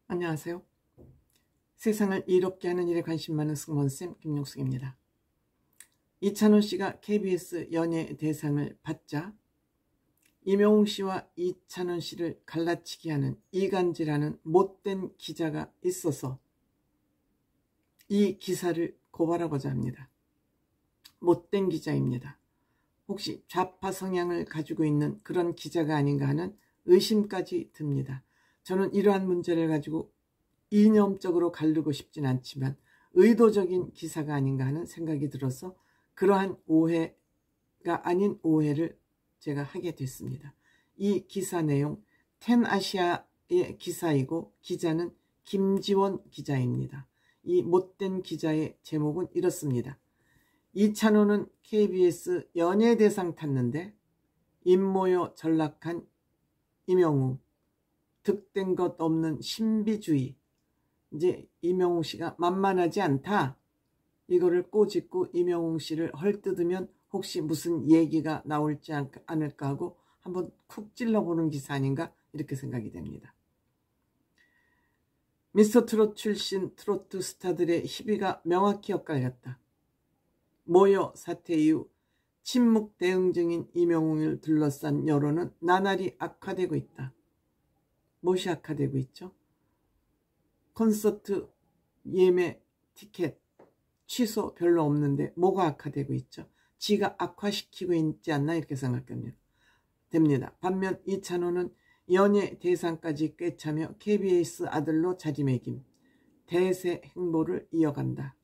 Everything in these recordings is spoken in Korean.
안녕하세요. 세상을 이롭게 하는 일에 관심 많은 승무원쌤 김용숙입니다. 이찬원 씨가 KBS 연예대상을 받자 임영웅 씨와 이찬원 씨를 갈라치기 하는 이간질하는 못된 기자가 있어서 이 기사를 고발하고자 합니다. 못된 기자입니다. 혹시 좌파 성향을 가지고 있는 그런 기자가 아닌가 하는 의심까지 듭니다. 저는 이러한 문제를 가지고 이념적으로 가르고 싶진 않지만 의도적인 기사가 아닌가 하는 생각이 들어서 그러한 오해가 아닌 오해를 제가 하게 됐습니다. 이 기사 내용 텐아시아의 기사이고 기자는 김지원 기자입니다. 이 못된 기자의 제목은 이렇습니다. 이찬원은 KBS 연예대상 탔는데 임모여 전락한 임영웅, 득된 것 없는 신비주의, 이제 임영웅 씨가 만만하지 않다, 이거를 꼬집고 임영웅 씨를 헐뜯으면 혹시 무슨 얘기가 나올지 않을까 하고 한번 쿡 찔러보는 기사 아닌가 이렇게 생각이 됩니다. 미스터트롯 출신 트로트 스타들의 희비가 명확히 엇갈렸다. 모여 사태 이후 침묵 대응 중인 임영웅을 둘러싼 여론은 나날이 악화되고 있다. 무엇이 악화되고 있죠? 콘서트 예매 티켓 취소 별로 없는데 뭐가 악화되고 있죠? 지가 악화시키고 있지 않나 이렇게 생각됩니다. 반면 이찬원은 연예 대상까지 꿰차며 KBS 아들로 자리매김, 대세 행보를 이어간다.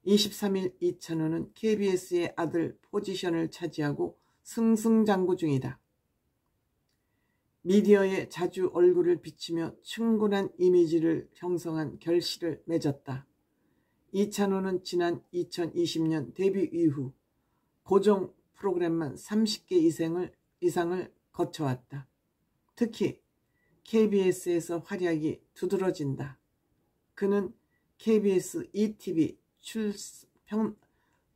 23일 이찬원은 KBS의 아들 포지션을 차지하고 승승장구 중이다. 미디어에 자주 얼굴을 비치며 충분한 이미지를 형성한 결실을 맺었다. 이찬원은 지난 2020년 데뷔 이후 고정 프로그램만 30개 이상을 거쳐왔다. 특히 KBS에서 활약이 두드러진다. 그는 KBS ETV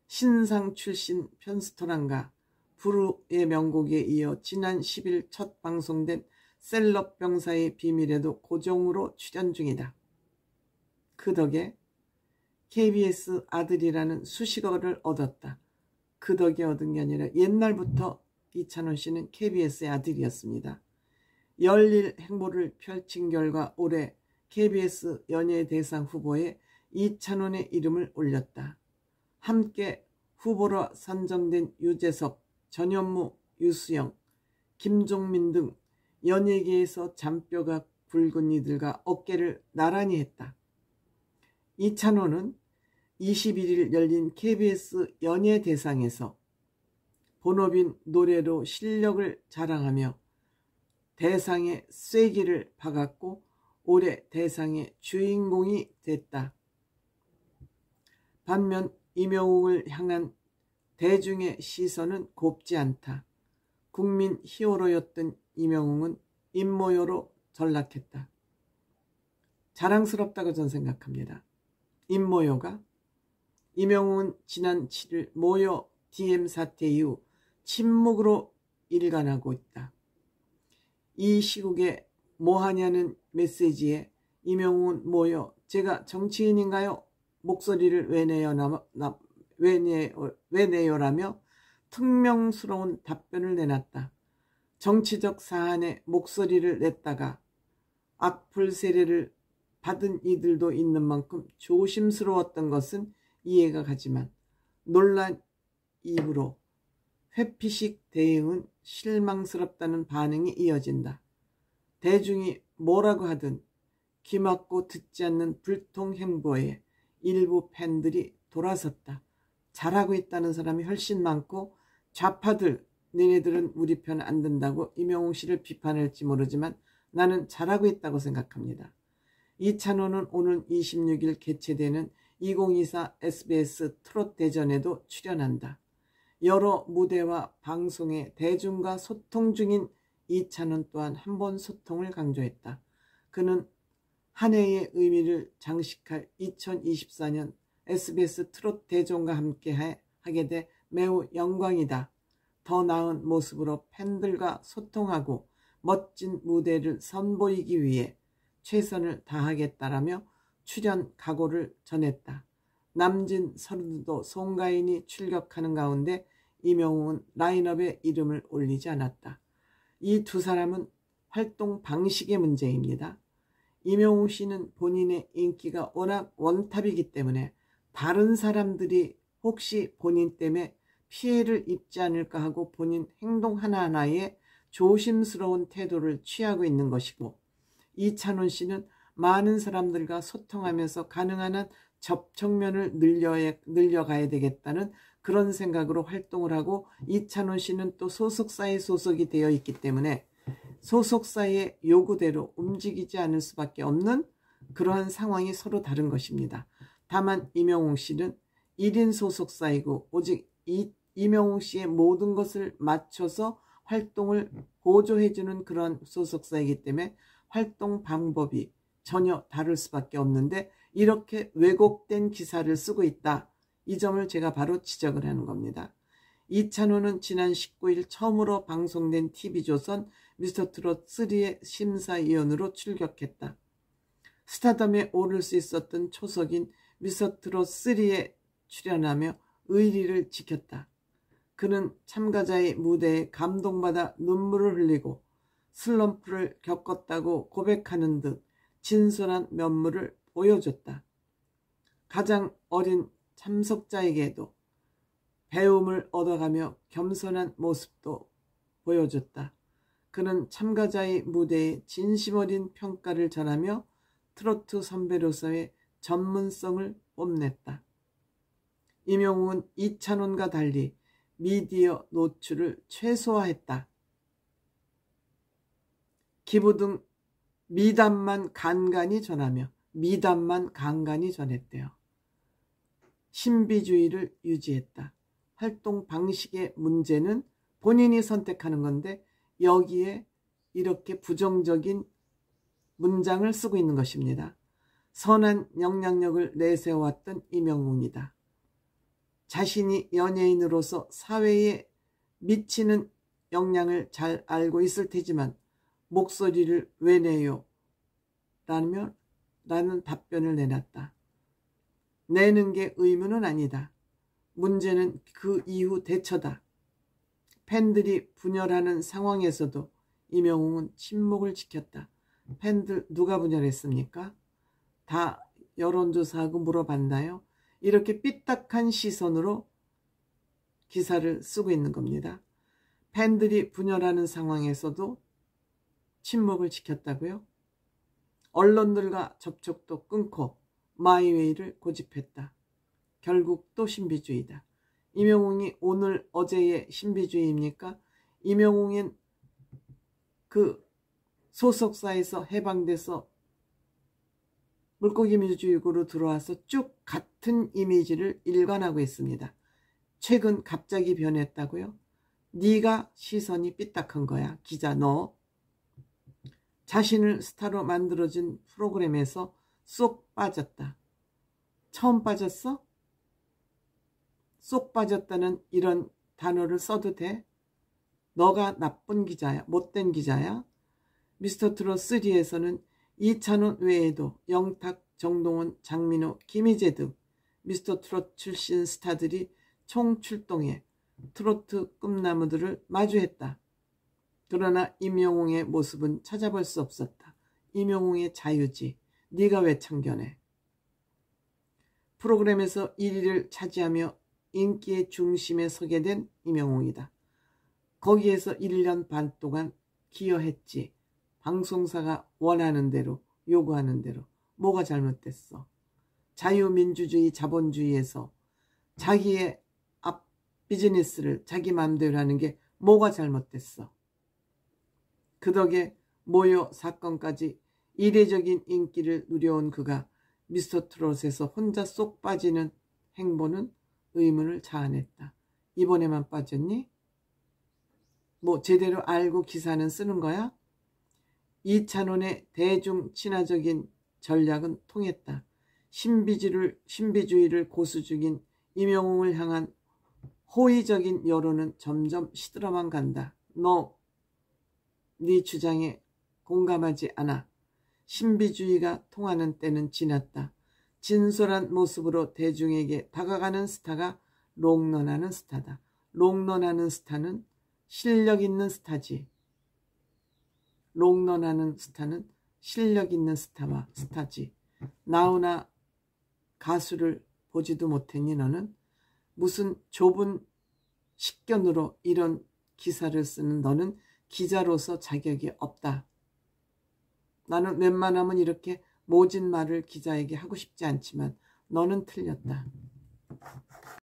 신상 출신 편스토랑과 부르의 명곡에 이어 지난 10일 첫 방송된 셀럽 병사의 비밀에도 고정으로 출연 중이다. 그 덕에 KBS 아들이라는 수식어를 얻었다. 그 덕에 얻은 게 아니라 옛날부터 이찬원 씨는 KBS의 아들이었습니다. 열일 행보를 펼친 결과 올해 KBS 연예대상 후보에 이찬원의 이름을 올렸다. 함께 후보로 선정된 유재석, 전현무, 유수영, 김종민 등 연예계에서 잔뼈가 굵은 이들과 어깨를 나란히 했다. 이찬원은 21일 열린 KBS 연예대상에서 본업인 노래로 실력을 자랑하며 대상의 쐐기를 박았고 올해 대상의 주인공이 됐다. 반면 임영웅을 향한 대중의 시선은 곱지 않다. 국민 히어로였던 임영웅은 임모여로 전락했다. 자랑스럽다고 저는 생각합니다. 임모여가 임영웅은 지난 7일 모여 DM 사태 이후 침묵으로 일관하고 있다. 이 시국에 뭐하냐는 메시지에 임영웅은 모여 제가 정치인인가요? 목소리를 왜 내요라며 퉁명스러운 답변을 내놨다. 정치적 사안에 목소리를 냈다가 악플 세례를 받은 이들도 있는 만큼 조심스러웠던 것은 이해가 가지만 논란 이후로 회피식 대응은 실망스럽다는 반응이 이어진다. 대중이 뭐라고 하든 귀막고 듣지 않는 불통 행보에 일부 팬들이 돌아섰다. 잘하고 있다는 사람이 훨씬 많고 좌파들 니네들은 우리 편 안 든다고 임영웅 씨를 비판할지 모르지만 나는 잘하고 있다고 생각합니다. 이찬원은 오늘 26일 개최되는 2024 SBS 트롯 대전에도 출연한다. 여러 무대와 방송에 대중과 소통 중인 이찬원 또한 한 번 소통을 강조했다. 그는 한 해의 의미를 장식할 2024년 SBS 트롯 대전과 함께 하게 돼 매우 영광이다. 더 나은 모습으로 팬들과 소통하고 멋진 무대를 선보이기 위해 최선을 다하겠다라며 출연 각오를 전했다. 남진 서른도 송가인이 출격하는 가운데 이명웅은 라인업에 이름을 올리지 않았다. 이 두 사람은 활동 방식의 문제입니다. 이명웅 씨는 본인의 인기가 워낙 원탑이기 때문에 다른 사람들이 혹시 본인 때문에 피해를 입지 않을까 하고 본인 행동 하나하나에 조심스러운 태도를 취하고 있는 것이고, 이찬원 씨는 많은 사람들과 소통하면서 가능한 한 접촉면을 늘려가야 되겠다는 그런 생각으로 활동을 하고, 이찬원 씨는 또 소속사에 소속이 되어 있기 때문에 소속사의 요구대로 움직이지 않을 수밖에 없는 그러한 상황이 서로 다른 것입니다. 다만 이명웅 씨는 1인 소속사이고 오직 이명웅 씨의 모든 것을 맞춰서 활동을 보조해주는 그런 소속사이기 때문에 활동 방법이 전혀 다를 수밖에 없는데, 이렇게 왜곡된 기사를 쓰고 있다. 이 점을 제가 바로 지적을 하는 겁니다. 이찬호는 지난 19일 처음으로 방송된 TV조선 미스터트롯 3의 심사위원으로 출격했다. 스타덤에 오를 수 있었던 초석인 미스터트롯 3에 출연하며 의리를 지켰다. 그는 참가자의 무대에 감동받아 눈물을 흘리고 슬럼프를 겪었다고 고백하는 듯 진솔한 면모를 보여줬다. 가장 어린 참석자에게도 배움을 얻어가며 겸손한 모습도 보여줬다. 그는 참가자의 무대에 진심 어린 평가를 전하며 트로트 선배로서의 전문성을 뽐냈다. 이명웅은 이찬원과 달리 미디어 노출을 최소화했다. 기부 등 미담만 간간히 전하며 미담만 간간히 전했대요. 신비주의를 유지했다. 활동 방식의 문제는 본인이 선택하는 건데 여기에 이렇게 부정적인 문장을 쓰고 있는 것입니다. 선한 영향력을 내세워왔던 이명웅이다. 자신이 연예인으로서 사회에 미치는 영향을 잘 알고 있을 테지만 목소리를 왜 내요? 라는 답변을 내놨다. 내는 게 의무는 아니다. 문제는 그 이후 대처다. 팬들이 분열하는 상황에서도 이명웅은 침묵을 지켰다. 팬들 누가 분열했습니까? 다 여론조사하고 물어봤나요? 이렇게 삐딱한 시선으로 기사를 쓰고 있는 겁니다. 팬들이 분열하는 상황에서도 침묵을 지켰다고요? 언론들과 접촉도 끊고 마이웨이를 고집했다. 결국 또 신비주의다. 이명웅이 오늘 어제의 신비주의입니까? 이명웅은 그 소속사에서 해방돼서 물고기 민주주의로 들어와서 쭉 같은 이미지를 일관하고 있습니다. 최근 갑자기 변했다고요? 네가 시선이 삐딱한 거야. 기자 너. 자신을 스타로 만들어준 프로그램에서 쏙 빠졌다. 처음 빠졌어? 쏙 빠졌다는 이런 단어를 써도 돼? 너가 나쁜 기자야? 못된 기자야? 미스터트롯 3에서는 이찬원 외에도 영탁, 정동원, 장민호, 김희재 등 미스터트롯 출신 스타들이 총출동해 트로트 꿈나무들을 마주했다. 그러나 임영웅의 모습은 찾아볼 수 없었다. 임영웅의 자유지. 네가 왜 참견해? 프로그램에서 1위를 차지하며 인기의 중심에 서게 된 임영웅이다. 거기에서 1년 반 동안 기여했지. 방송사가 원하는 대로, 요구하는 대로. 뭐가 잘못됐어? 자유민주주의 자본주의에서 자기의 앞 비즈니스를 자기 마음대로 하는 게 뭐가 잘못됐어? 그 덕에 모욕 사건까지 이례적인 인기를 누려온 그가 미스터트롯에서 혼자 쏙 빠지는 행보는 의문을 자아냈다. 이번에만 빠졌니? 뭐 제대로 알고 기사는 쓰는 거야? 이찬원의 대중 친화적인 전략은 통했다. 신비주의를 고수 중인 이명웅을 향한 호의적인 여론은 점점 시들어만 간다. 너 네 주장에 공감하지 않아. 신비주의가 통하는 때는 지났다. 진솔한 모습으로 대중에게 다가가는 스타가 롱런하는 스타다. 롱런하는 스타는 실력 있는 스타지. 롱런하는 스타는 실력 있는 스타지. 나훈아 가수를 보지도 못했니 너는? 무슨 좁은 식견으로 이런 기사를 쓰는 너는 기자로서 자격이 없다. 나는 웬만하면 이렇게 모진 말을 기자에게 하고 싶지 않지만 너는 틀렸다.